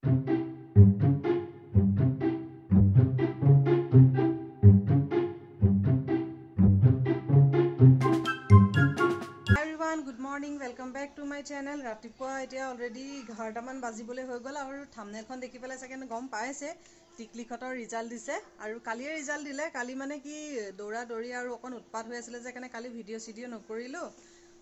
Good morning, welcome back to my channel. ৰাতিপুৱা এতিয়া already 11টামান বাজিবলৈ হৈ গ'ল আৰু থাম্বনেলখন দেখি পেলাই চাগে গম পাইছে টিকলিখতৰ ৰিজাল্ট দিছে আৰু কালিয়ে ৰিজাল্ট দিলে। কালি মানে কি দৌৰা দৌৰি আৰু অকণ উৎপাত হৈ আছিলে যে কাৰণে কালি ভিডিঅ' নকৰিলোঁ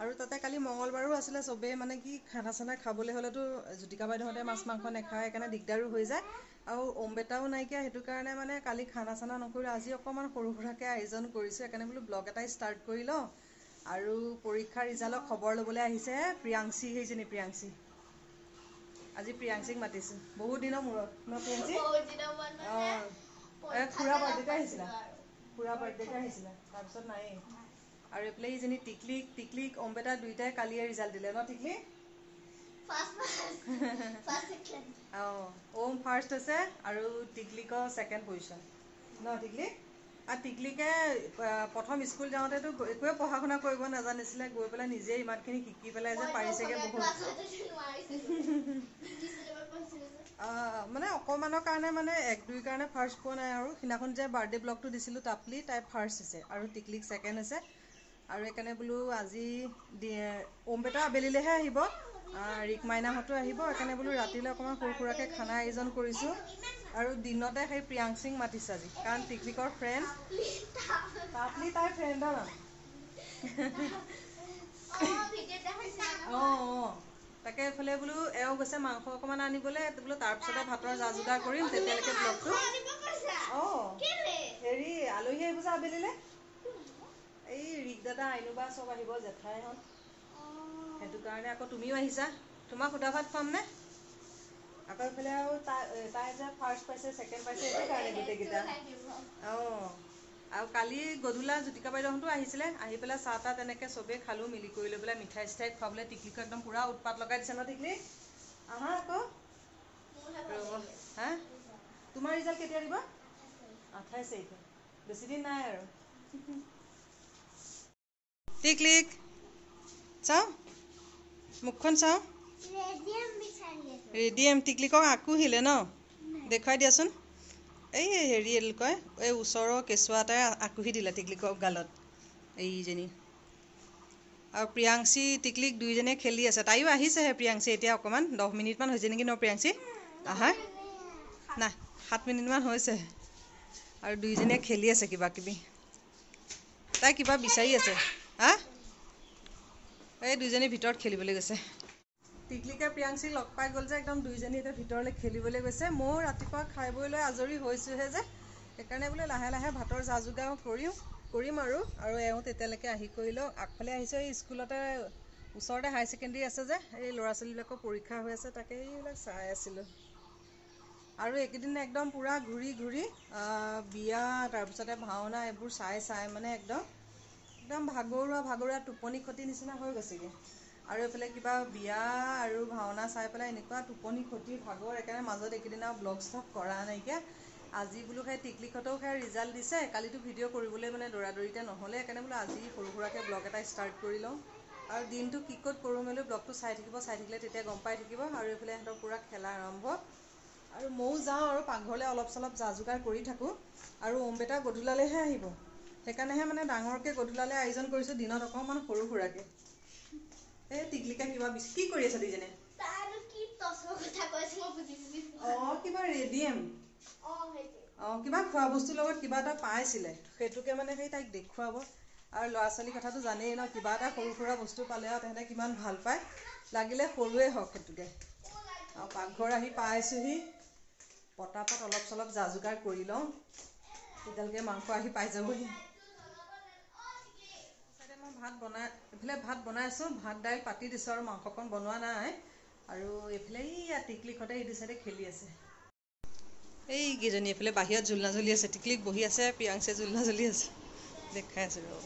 আৰু তাতে কালি মঙ্গলবাৰো আছিলে। চবেই মানে কি খানা চানা খাবলৈ হ'লেতো জ্যোতিকা বাইদেউহঁতে মাছ মাংস নাখায়, সেইকাৰণে দিগদাৰো হৈ যায় আৰু অম্বেটাও নাইকিয়া, সেইটো কাৰণে মানে কালি খানা চানা নকৰিলোঁ। আজি অকণমান সৰু সুৰাকৈ আয়োজন কৰিছোঁ, সেইকাৰণে বোলো ব্লগ এটাই ষ্টাৰ্ট কৰি লওঁ। আৰু পৰীক্ষাৰ ৰিজাল্টৰ খবৰ ল'বলৈ আহিছে প্ৰিয়াংশী, সেইজনী প্ৰিয়াংশী। আজি প্ৰিয়াংশীক মাতিছোঁ বহুত দিনৰ মূৰত ন প্ৰিয়াংশী? অঁ, খুৰা বাৰ্থডেতে আহিছিলে তাৰপিছত নায়েই। আৰু এইফালে এইজনী টিকলিক অম্বেটা দুইটাই কালিয়ে ৰিজাল্ট দিলে ন টিকলি? অঁ, ওম ফাৰ্ষ্ট হৈছে আৰু টিকলিকৰ ছেকেণ্ড পজিশ্যন ন টিকলি? আৰু টিকলিকে প্ৰথম স্কুল যাওঁতেতো একোৱে পঢ়া শুনা কৰিব নাজানিছিলে, গৈ পেলাই নিজে ইমানখিনি শিকি পেলাই যে পাৰিছেগৈ বহুত। মানে অকণমানৰ কাৰণে মানে 1-2ৰ কাৰণে ফাৰ্ষ্ট পোৱা নাই আৰু সিদিনাখন যে বাৰ্থডে ব্লগটো দিছিলোঁ তাই ফাৰ্ষ্ট হৈছে আৰু টিকলিক ছেকেণ্ড হৈছে। আৰু সেইকাৰণে বোলো আজি অম্বেটা আবেলিলৈহে আহিব, ৰিক মাইনাহঁতো আহিব, সেইকাৰণে বোলো ৰাতিলৈ অকণমান সৰু সুৰাকৈ খানা আয়োজন কৰিছোঁ। আৰু দিনতে সেই প্ৰিয়াংশীক মাতিছোঁ আজি, কাৰণ টিকলিকৰ ফ্ৰেণ্ড তাপলি তাইৰ ফ্ৰেণ্ডৰ নাম। অঁ, তাকে এইফালে বোলো এওঁ গৈছে মাংস অকণমান আনিবলৈ, বোলো তাৰপিছতে ভাতৰ যা যোগাৰ কৰিম, তেতিয়ালৈকে ব্লগটো। অঁ, হেৰি আলহী আহিব যে আবেলিলৈ, এই ৰিক দাদা আইনুবা চব আহিব, জেঠাইহঁত, সেইটো কাৰণে। আকৌ তুমিও আহিছা, তোমাক সুদা ভাত খুৱামনে? আকৌ এইফালে আৰু তাই যে ফাৰ্ষ্ট পাইছে ছেকেণ্ড পাইছে, সেইটো কাৰণে গোটেইকেইটা। অঁ, আৰু কালি গধূলা জ্যোতিকা বাইদেউহঁতো আহিছিলে, আহি পেলাই চাহ তাহ তেনেকৈ চবেই খালোঁ, মিলি কৰি লৈ পেলাই মিঠাই চিঠাই খুৱাবলৈ টিকলিক একদম পূৰা উৎপাত লগাই দিছে ন টিকলি? আহা আকৌ হা, তোমাৰ ৰিজাল্ট কেতিয়া দিব? 28 তাৰিখে, বেছিদিন নাই আৰু। টিকলিক চাওঁ, মুখখন চাওঁ। ৰেডিয়াম টিকলিকক আঁকুহিলে ন? দেখুৱাই দিয়াচোন। এই হেৰি কয়, এই ওচৰৰ কেঁচুৱা এটাই আঁকুহি দিলে টিকলিকৰ গালত, এইজনী। আৰু প্ৰিয়াংশী টিকলিক দুইজনীয়ে খেলি আছে। তাইও আহিছেহে প্ৰিয়াংশী এতিয়া অকণমান, 10 মিনিটমান হৈছে নেকি ন প্ৰিয়াংশী? আহা নাই, 7 মিনিটমান হৈছে। আৰু দুইজনীয়ে খেলি আছে কিবা কিবি, তাই কিবা বিচাৰি আছে। হা, এই দুইজনী ভিতৰত খেলিবলৈ গৈছে। টিকলিকে প্ৰিয়াংশীক লগ পাই গ'ল যে একদম দুইজনী এতিয়া ভিতৰলৈ খেলিবলৈ গৈছে। ময়ো ৰাতিপুৱা খাই বৈ লৈ আজৰি হৈছোঁহে যে, সেইকাৰণে বোলে লাহে লাহে ভাতৰ যা যোগাৰ কৰিম আৰু এওঁ তেতিয়ালৈকে আহি কৰি লওক। আগফালে আহিছোঁ, এই স্কুলতে ওচৰতে হাই ছেকেণ্ডেৰী আছে যে, এই ল'ৰা ছোৱালীবিলাকৰ পৰীক্ষা হৈ আছে, তাকে এইবিলাক চাই আছিলোঁ। আৰু এইকেইদিন একদম পূৰা ঘূৰি বিয়া, তাৰপিছতে ভাওনা, এইবোৰ চাই মানে একদম ভাগৰুৱা টোপনি ক্ষতি নিচিনা হৈ গৈছেগৈ। আৰু এইফালে কিবা বিয়া আৰু ভাওনা চাই পেলাই এনেকুৱা টোপনি ক্ষতি ভাগৰ, সেইকাৰণে মাজত এইকেইদিন আৰু ব্লগ ষ্টগ কৰা নাইকিয়া। আজি বোলো সেই টিকলিহঁতেও সেই ৰিজাল্ট দিছে, কালিতো ভিডিঅ' কৰিবলৈ মানে দৌৰাদৌৰিতে নহ'লে, সেইকাৰণে বোলো আজি সৰু সুৰাকৈ ব্লগ এটা ষ্টাৰ্ট কৰি লওঁ। আৰু দিনটো কি ক'ত কৰোঁ মেলো ব্লগটো চাই থাকিলে তেতিয়া গম পাই থাকিব। আৰু এইফালে সিহঁতৰ পূৰা খেলা আৰম্ভ, আৰু ময়ো যাওঁ আৰু পাকঘৰলৈ অলপ চলপ যা যোগাৰ কৰি থাকোঁ। আৰু অম্বেটা গধূলালৈহে আহিব, সেইকাৰণেহে মানে ডাঙৰকৈ গধূলালৈ আয়োজন কৰিছোঁ, দিনত অকণমান সৰু সুৰাকৈ। এই টিকলিকে কিবা কি কৰি আছে দুইজনীয়ে? অঁ, কিবা ৰেডিয়াম, অঁ, কিবা খোৱা বস্তুৰ লগত কিবা এটা পাইছিলে, সেইটোকে মানে সেই তাইক দেখুৱাব। আৰু ল'ৰা ছোৱালীৰ কথাটো জানেই ন, কিবা এটা সৰু সুৰা বস্তু পালে আৰু তেহেঁতে কিমান ভাল পায়, লাগিলে সৰুৱে হওক সেইটোকে। আৰু পাকঘৰ আহি পাইছোঁহি, পটাপট অলপ চলপ যা যোগাৰ কৰি লওঁ, তেতিয়ালৈকে মাংস আহি পাই যাবহি। মই এইফালে ভাত বনাই আছোঁ, ভাত দাইল পাতি দিছোঁ আৰু মাংসকণ বনোৱা নাই। আৰু এইফালে টিকলিহঁতে এইটো চাইডে খেলি আছে। এইকেইজনী এইফালে বাহিৰত ঝুলনা ঝুলি আছে, টিকলিক বহি আছে, প্ৰিয়াংশীয়ে ঝুলনা ঝুলি আছে, দেখাই আছোঁ ৰ'ব।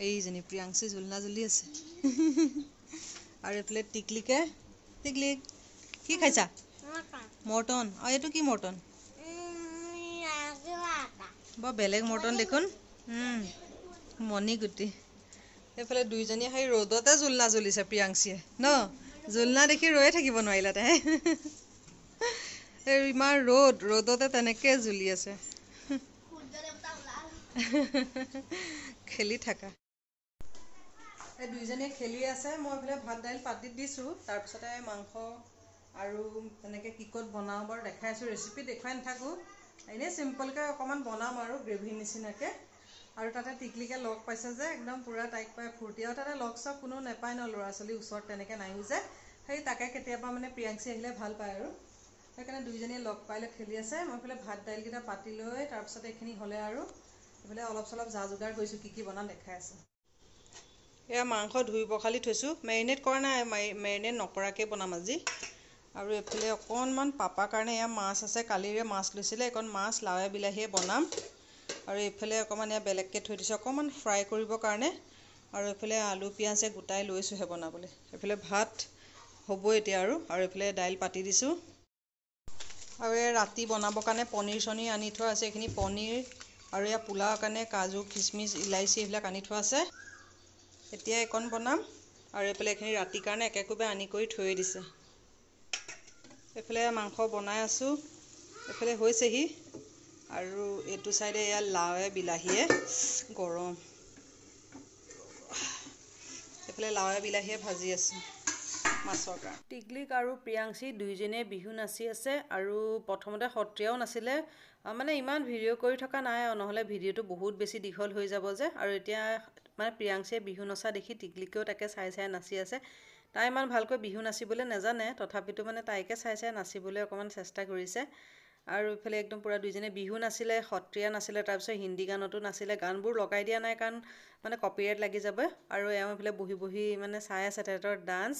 এইজনী প্ৰিয়াংশী ঝুলনা ঝুলি আছে। আৰু এইফালে টিকলিক কি খাইছা? মৰ্টন। অঁ, এইটো কি মৰ্টন? বৰ বেলেগ মৰ্টন দেখোন, মণিগুটি। এইফালে দুইজনীয়ে সেই ৰ'দতে ঝুলনা ঝুলিছে প্ৰিয়াংশীয়ে ন? জোলনা দেখি ৰৈয়ে থাকিব নোৱাৰিলা তাই ইমান ৰ'দতে তেনেকৈ জুলি আছে খেলি থাকা এই দুইজনীয়ে খেলি আছে মই এইফালে ভাত দাইল পাতি দিছোঁ তাৰপিছতে মাংস আৰু তেনেকৈ কি ক'ত বনাওঁ বাৰু দেখাই আছোঁ ৰেচিপি দেখুৱাই নাথাকোঁ এনেই চিম্পলকৈ অকণমান বনাম আৰু গ্ৰেভি নিচিনাকৈ আৰু তাতে টিকলিকে লগ পাইছে যে একদম পূৰা তাইক পাই ফূৰ্তি আৰু তাতে লগ চগ কোনো নাপায় ন ল'ৰা ছোৱালী ওচৰত তেনেকৈ নাইও যে সেই তাকে কেতিয়াবা মানে প্ৰিয়াংশী আহিলে ভাল পায় আৰু সেইকাৰণে দুইজনীয়ে লগ পাই লৈ খেলি আছে মই এইফালে ভাত দাইলকেইটা পাতি লৈ তাৰপিছত এইখিনি হ'লে আৰু এইফালে অলপ চলপ যা যোগাৰ কৰিছোঁ কি বনাম দেখাই আছে এয়া মাংস ধুই পখালি থৈছোঁ মেৰিনেট কৰা নাই মেৰিনেট নকৰাকৈ বনাম আজি আৰু এইফালে অকণমান পাপাৰ কাৰণে এয়া মাছ আছে কালিৰে মাছ লৈছিলে এইকণ মাছ লাৱে বিলাহীয়ে বনাম আৰু এইফালে অকণমান এয়া বেলেগকৈ থৈ দিছোঁ অকণমান ফ্ৰাই কৰিবৰ কাৰণে আৰু এইফালে আলু পিঁয়াজে গোটাই লৈছোঁহে বনাবলৈ এইফালে ভাত হ'ব এতিয়া আৰু এইফালে দাইল পাতি দিছোঁ আৰু এই ৰাতি বনাবৰ কাৰণে পনীৰ চনীৰ আনি থোৱা আছে এইখিনি পনীৰ আৰু এয়া পোলাওৰ কাৰণে কাজু খিচমিচ ইলাইচি এইবিলাক আনি থোৱা আছে এতিয়া এইকণ বনাম আৰু এইফালে এইখিনি ৰাতিৰ কাৰণে একেকোবে আনি কৰি থৈ দিছে এইফালে মাংস বনাই আছোঁ এইফালে হৈছেহি আৰু এইটো চাইডে এয়া লাৱে বিলাহীয়ে গৰম এইফালে লাৱে বিলাহীয়ে ভাজি আছোঁ মাছৰ কাৰণে টিকলিক আৰু প্ৰিয়াংশী দুইজনীয়ে বিহু নাচি আছে আৰু প্ৰথমতে সত্ৰীয়াও নাছিলে মানে ইমান ভিডিঅ' কৰি থকা নাই আৰু নহ'লে ভিডিঅ'টো বহুত বেছি দীঘল হৈ যাব যে আৰু এতিয়া মানে প্ৰিয়াংশীয়ে বিহু নচা দেখি টিকলিকেও তাকে চাই নাচি আছে তাই ইমান ভালকৈ বিহু নাচিবলৈ নাজানে তথাপিতো মানে তাইকে চাই নাচিবলৈ অকণমান চেষ্টা কৰিছে আৰু ইফালে একদম পূৰা দুইজনীয়ে বিহু নাছিলে সত্ৰীয়া নাছিলে তাৰপিছত হিন্দী গানতো নাছিলে গানবোৰ লগাই দিয়া নাই কাৰণ মানে কপিৰাইট লাগি যাব আৰু এওঁ এইফালে বহি বহি মানে চাই আছে তেহেঁতৰ ডান্স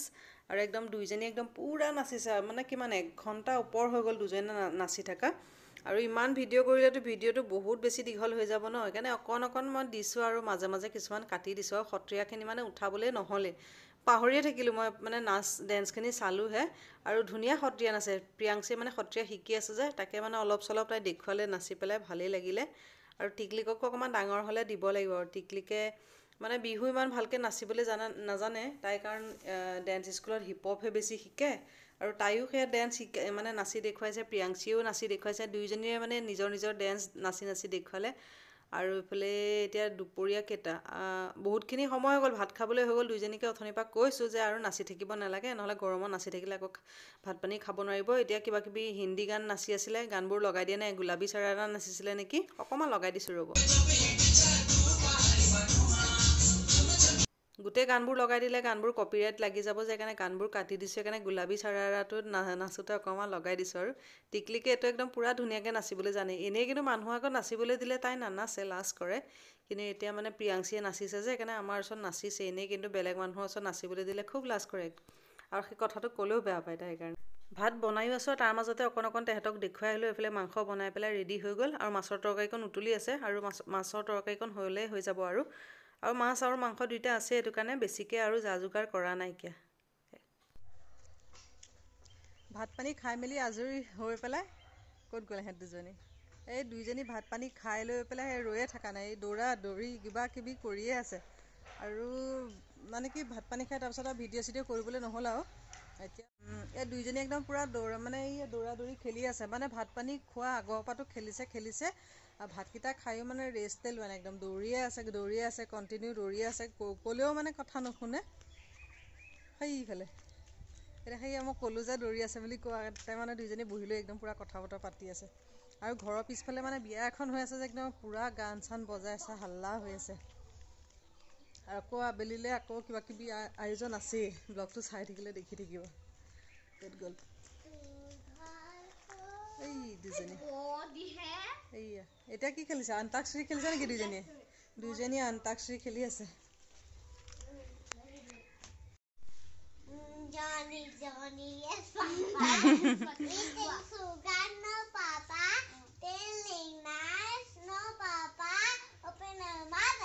আৰু একদম দুইজনী একদম পূৰা নাচিছে মানে কিমান 1 ঘণ্টা ওপৰ হৈ গ'ল দুজনী নাচি থকা আৰু ইমান ভিডিঅ' কৰিলেতো ভিডিঅ'টো বহুত বেছি দীঘল হৈ যাব ন সেইকাৰণে অকণ মই দিছোঁ আৰু মাজে মাজে কিছুমান কাটি দিছোঁ আৰু সত্ৰীয়াখিনি মানে উঠাবলৈ নহ'লে পাহৰিয়ে থাকিলোঁ মই মানে নাচ ডেন্সখিনি চালোঁহে আৰু ধুনীয়া সত্ৰীয়া নাচে প্ৰিয়াংশীয়ে মানে সত্ৰীয়া শিকি আছে যে তাকে মানে অলপ চলপ তাই দেখুৱালে নাচি পেলাই ভালেই লাগিলে আৰু টিকলিককো অকণমান ডাঙৰ হ'লে দিব লাগিব আৰু টিকলিকে মানে বিহু ইমান ভালকৈ নাচিবলৈ নাজানে তাই কাৰণ ডেন্স স্কুলত হিপ হপহে বেছি শিকে আৰু তাইও সেয়া ডেন্স মানে নাচি দেখুৱাইছে প্ৰিয়াংশীয়েও নাচি দেখুৱাইছে দুইজনীয়ে মানে নিজৰ ডেন্স নাচি দেখুৱালে আৰু এইফালে এতিয়া দুপৰীয়া কেইটা বহুতখিনি সময় হৈ গ'ল ভাত খাবলৈ হৈ গ'ল দুইজনীকে অথনিৰ পৰা কৈছোঁ যে আৰু নাচি থাকিব নালাগে নহ'লে গৰমত নাচি থাকিলে আকৌ ভাত পানী খাব নোৱাৰিব এতিয়া কিবাকিবি হিন্দী গান নাচি আছিলে গানবোৰ লগাই দিয়া নাই গুলাবী চাৰাৰা নাচিছিলে নেকি অকণমান লগাই দিছোঁ ৰ'ব গোটেই গানবোৰ লগাই দিলে গানবোৰ কপিৰাইট লাগি যাব যে সেইকাৰণে গানবোৰ কাটি দিছোঁ সেইকাৰণে গুলাবী চাৰাৰাটোত নাচোঁতে অকণমান লগাই দিছোঁ আৰু টিকলিকে এইটো একদম পূৰা ধুনীয়াকৈ নাচিবলৈ জানে এনেই কিন্তু মানুহৰ আগত নাচিবলৈ দিলে তাই নানাচে লাজ কৰে কিন্তু এতিয়া মানে প্ৰিয়াংশীয়ে নাচিছে যে সেইকাৰণে আমাৰ ওচৰত নাচিছে এনেই কিন্তু বেলেগ মানুহৰ ওচৰত নাচিবলৈ দিলে খুব লাজ কৰে আৰু সেই কথাটো ক'লেও বেয়া পায় তাই সেইকাৰণে ভাত বনায়ো আছোঁ তাৰ মাজতে অকণ তেহেঁতক দেখুৱাই আহিলোঁ এইফালে মাংস বনাই পেলাই ৰেডি হৈ গ'ল আৰু মাছৰ তৰকাৰীকণ উতলি আছে আৰু মাছৰ তৰকাৰীকণ হ'লেই হৈ যাব আৰু মাছ আৰু মাংস দুইটা আছে এইটো কাৰণে বেছিকৈ আৰু যা যোগাৰ কৰা নাইকিয়া ভাত পানী খাই মেলি আজৰি হৈ পেলাই ক'ত গ'ল সিহঁত দুজনী এই দুইজনী ভাত পানী খাই লৈ পেলাই ৰৈয়ে থকা নাই এই দৌৰা দৌৰি কিবা কিবি কৰিয়ে আছে আৰু মানে কি ভাত পানী খাই তাৰপিছত আৰু ভিডিঅ' চিডিঅ' কৰিবলৈ নহ'ল আৰু এতিয়া এই দুইজনী একদম পূৰা মানে এই দৌৰা দৌৰি খেলি আছে মানে ভাত পানী খোৱা আগৰ পৰাতো খেলিছে আৰু ভাতকেইটা খায়ো মানে ৰেষ্টে লোৱা নাই একদম দৌৰিয়ে আছে কণ্টিনিউ দৌৰিয়ে আছে ক'লেও মানে কথা নুশুনে সেইফালে এতিয়া সেয়া মই ক'লোঁ যে দৌৰি আছে বুলি কোৱাতে মানে দুইজনী বহি লৈ একদম পূৰা কথা বতৰা পাতি আছে আৰু ঘৰৰ পিছফালে মানে বিয়া এখন হৈ আছে যে একদম পূৰা গান চান বজাই আছে হাল্লা হৈ আছে আৰু আকৌ আবেলিলৈ আকৌ কিবা কিবি আয়োজন আছেই ব্লগটো চাই থাকিলে দেখি থাকিব ক'ত গ'ল এই দুজনী এইয়া এতিয়া কি খেলিছে আন্তাক্ষৰী খেলিছে নেকি দুইজনীয়ে আন্তাক্ষৰী খেলি আছে yes, Papa. Eating sugar, no, Papa. Telling nice, no, Papa. Open your mouth.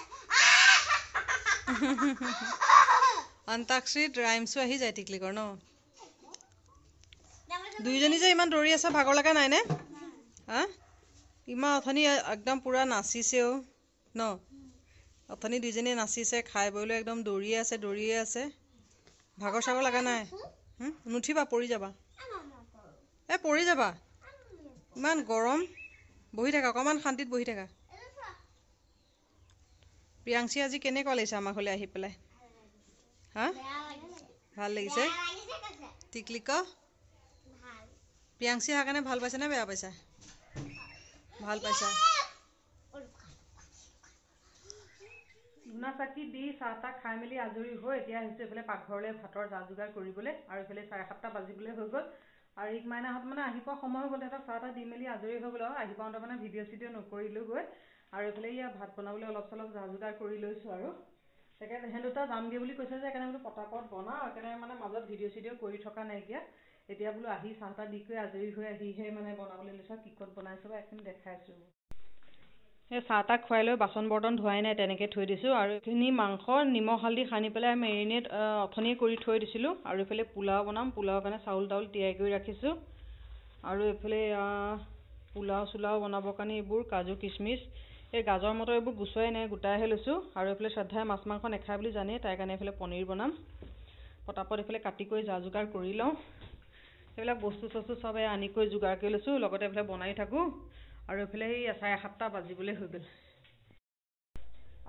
অন্তাক্ষৰীত ৰাইমছো আহি যায় টিকলিকৰ ন দুইজনী যে ইমান দৌৰি আছে ভাগৰ লগা নাই নে হা ইমান অথনি একদম পূৰা নাচিছেও ন অথনি দুইজনীয়ে নাচিছে খাই বৈ লৈ একদম দৌৰিয়ে আছে ভাগৰ চাগৰ লগা নাই নুঠিবা পৰি যাবা পৰি যাবা ইমান গৰম বহি থাকা অকণমান শান্তিত বহি থাকা প্ৰিয়াংশী আজি কেনেকুৱা লাগিছে আমাৰ ঘৰলৈ আহি পেলাই হা ভাল লাগিছে টিকলিক প্ৰিয়াংশী অহাৰ কাৰণে ভাল পাইছে নে বেয়া পাইছা ভাল পাইছা ধূনা চাকি দি চাহ তাহ খাই মেলি আজৰি হৈ এতিয়া আহিছোঁ এইফালে পাকঘৰলৈ ভাতৰ যা যোগাৰ কৰিবলৈ আৰু এইফালে 7:30 বাজিবলৈ হৈ গ'ল আৰু ৰিক মাইনাহঁত মানে আহি পোৱা সময় হৈ গ'ল সিহঁতক চাহ তাহ দি মেলি আজৰি হৈ গ'ল আৰু আহি পাওঁতে মানে ভিডিঅ' চিডিঅ' নকৰিলোঁ গৈ আৰু এইফালে ইয়াত ভাত বনাবলৈ অলপ চলপ যা যোগাৰ কৰি লৈছোঁ আৰু তাকে তেহেঁত দুটা যামগৈ বুলি কৈছে যে সেইকাৰণে বোলো পটাপট বনাওঁ সেইকাৰণে মানে মাজত ভিডিঅ' চিডিঅ' কৰি থকা নাইকিয়া এতিয়া বোলো আহি চাহ তাহ দি কৰি আজৰি হৈ আহিহে মানে বনাবলৈ লৈছোঁ কি ক'ত বনাইছোঁ বা এইখিনি দেখাইছোঁ সেই চাহ তাহ খুৱাই লৈ বাচন বৰ্তন ধোৱাই নাই তেনেকৈ থৈ দিছোঁ আৰু এইখিনি মাংস নিমখ হালধি সানি পেলাই মেৰিনেট অথনিয়ে কৰি থৈ দিছিলোঁ আৰু এইফালে পোলাও বনাম পোলাও কাৰণে চাউল তাউল তিয়াই কৰি ৰাখিছোঁ আৰু এইফালে পোলাও চোলাও বনাবৰ কাৰণে এইবোৰ কাজু কিচমিচ এই গাজৰ মটৰ এইবোৰ গুচোৱাই নাই গোটাইহে লৈছোঁ আৰু এইফালে শ্ৰদ্ধাই মাছ মাংস নাখায় বুলি জানেই তাইৰ কাৰণে এইফালে পনীৰ বনাম পটাপট এইফালে কাটি কৰি যা যোগাৰ কৰি লওঁ সেইবিলাক বস্তু চস্তু চব আনি কৰি যোগাৰ কৰি লৈছোঁ লগতে এইফালে বনাই থাকোঁ আৰু এইফালে এই 7:30 বাজিবলৈ হৈ গ'ল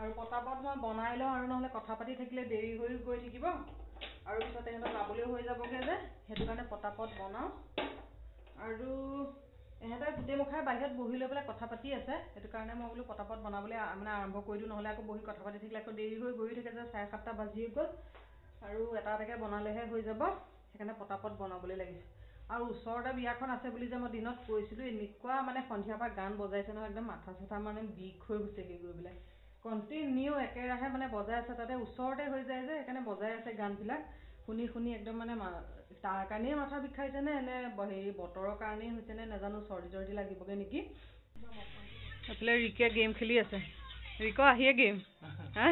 আৰু পটাপট মই বনাই লওঁ আৰু নহ'লে কথা পাতি থাকিলে দেৰি হৈ গৈ থাকিব আৰু পিছত তেহেঁতৰ যাবলৈও হৈ যাবগৈ যে সেইটো কাৰণে পটাপট বনাওঁ আৰু এহেঁতে গোটেই মুখাই বাহিৰত বহি লৈ পেলাই কথা পাতি আছে সেইটো কাৰণে মই বোলো পটাপট বনাবলৈ মানে আৰম্ভ কৰি দিওঁ নহ'লে আকৌ বহি কথা পাতি থাকিলে আকৌ দেৰি হৈ গৈ থাকে যে 7:30 বাজি গ'ল আৰু এটা এটাকৈ বনালেহে হৈ যাব সেইকাৰণে পটাপট বনাবলৈ লাগিছে আৰু ওচৰতে বিয়াখন আছে বুলি যে মই দিনত কৈছিলোঁ এনেকুৱা মানে সন্ধিয়াৰ পৰা গান বজাইছে নহয় একদম মাথা চাথা মানে বিষ হৈ গৈছেগৈ গৈ পেলাই কণ্টিনিউ একেৰাহে মানে বজাই আছে তাতে ওচৰতে হৈ যায় যে সেইকাৰণে বজাই আছে গানবিলাক শুনি শুনি একদম মানে তাৰ কাৰণেই মাথা বিষাইছে নে হেৰি বতৰৰ কাৰণেই হৈছে নে নাজানো চৰ্দি চৰ্দি লাগিবগৈ নেকি এইফালে ৰিকে গেম খেলি আছে ৰিক আহিয়ে গেম হা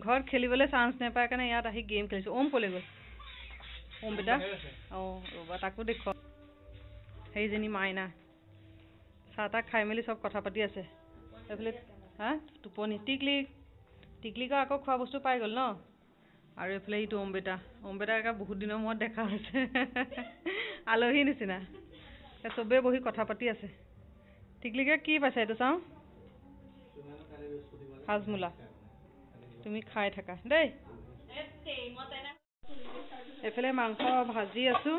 ঘৰত খেলিবলৈ চান্স নাপায় কাৰণে ইয়াত আহি গেম খেলিছোঁ ওম ক'লৈ গ'ল ওম বেটা অঁ ৰ'বা তাকো দেখুৱাওক সেইজনী মাইনা চাহ তাহ খাই মেলি চব কথা পাতি আছে এইফালে হা টোপনি টিকলিকৰ আকৌ খোৱা বস্তু পাই গ'ল ন আৰু এইফালে এইটো ওম বেটা একে বহুত দিনৰ মূৰত দেখা হৈছে আলহী নিচিনা চবেই বহি কথা পাতি আছে টিকলিকে কি পাইছে এইটো চাওঁ হাজমোলা তুমি খাই থাকা দেই এইফালে মাংস ভাজি আছোঁ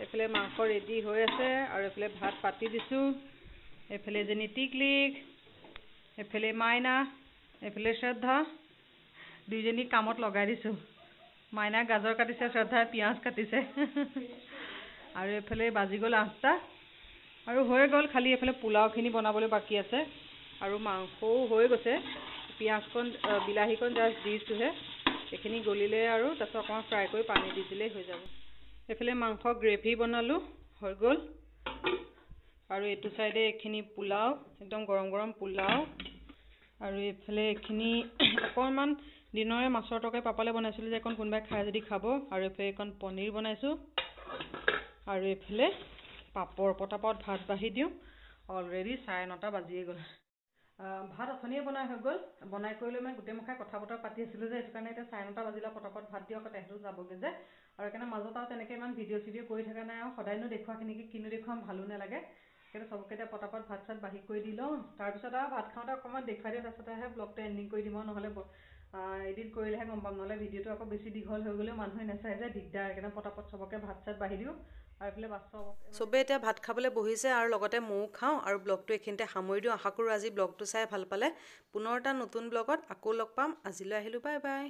এইফালে মাংস ৰেডি হৈ আছে আৰু এইফালে ভাত পাতি দিছোঁ এইফালে এজনী টিকলিক এইফালে মাইনা এইফালে শ্ৰদ্ধা দুইজনী কামত লগাই দিছোঁ মাইনাই গাজৰ কাটিছে শ্ৰদ্ধাই পিঁয়াজ কাটিছে আৰু এইফালে বাজি গ'ল 8টা আৰু হৈ গ'ল খালি এইফালে পোলাওখিনি বনাবলৈ বাকী আছে আৰু মাংসও হৈ গৈছে পিঁয়াজকণ বিলাহীকণ জাষ্ট দিছোঁহে এইখিনি গলিলে আৰু তাৰপিছত অকণমান ফ্ৰাই কৰি পানী দি দিলেই হৈ যাব এইফালে মাংস গ্ৰেভি বনালোঁ হৈ গ'ল আৰু এইটো চাইডে এইখিনি পোলাও একদম গৰম গৰম পোলাও আৰু এইফালে এইখিনি অকণমান দিনৰে মাছৰ তৰকাৰী পাপালে বনাইছিলোঁ যে এখন কোনোবাই খাই যদি খাব আৰু এইফালে এখন পনীৰ বনাইছোঁ আৰু এইফালে পাপৰ পটাপট ভাত বাঢ়ি দিওঁ অলৰেডি 9:30 বাজিয়ে গ'ল ভাত অথনিয়ে বনাই হৈ গ'ল বনাই কৰি লৈ মানে গোটেই মুখাই কথা বতৰা পাতি আছিলোঁ যে সেইটো কাৰণে এতিয়া 9:30 বাজিলে পটাপট ভাত দিয়ক তেহেঁতো যাবগৈ যে আৰু সেইকাৰণে মাজত আৰু তেনেকৈ ইমান ভিডিঅ' চিডিঅ' কৰি থকা নাই আৰু সদায়নো দেখুৱাখিনিকে কিনো দেখুৱাম ভালো নালাগে সেইকাৰণে চবকে এতিয়া পটাপট ভাত চাত বাঢ়ি কৰি দি লওঁ তাৰপিছত আৰু ভাত খাওঁতে অকণমান দেখুৱাই দিওঁ তাৰপিছতহে ব্লগটো এণ্ডিং কৰি দিম আৰু নহ'লে এডিট কৰিলেহে গম পাম নহ'লে ভিডিঅ'টো আকৌ বেছি দীঘল হৈ গ'লেও মানুহে নাচায় যে দিগদাৰ সেইকাৰণে পটাপট চবকে ভাত চাত বাঢ়ি দিওঁ আৰু এইফালে চবেই এতিয়া ভাত খাবলৈ বহিছে আৰু লগতে ময়ো খাওঁ আৰু ব্লগটো এইখিনিতে সামৰি দিওঁ আশা কৰোঁ আজি ব্লগটো চাই ভাল পালে পুনৰ এটা নতুন ব্লগত আকৌ লগ পাম আজিলৈ আহিলোঁ বাই বাই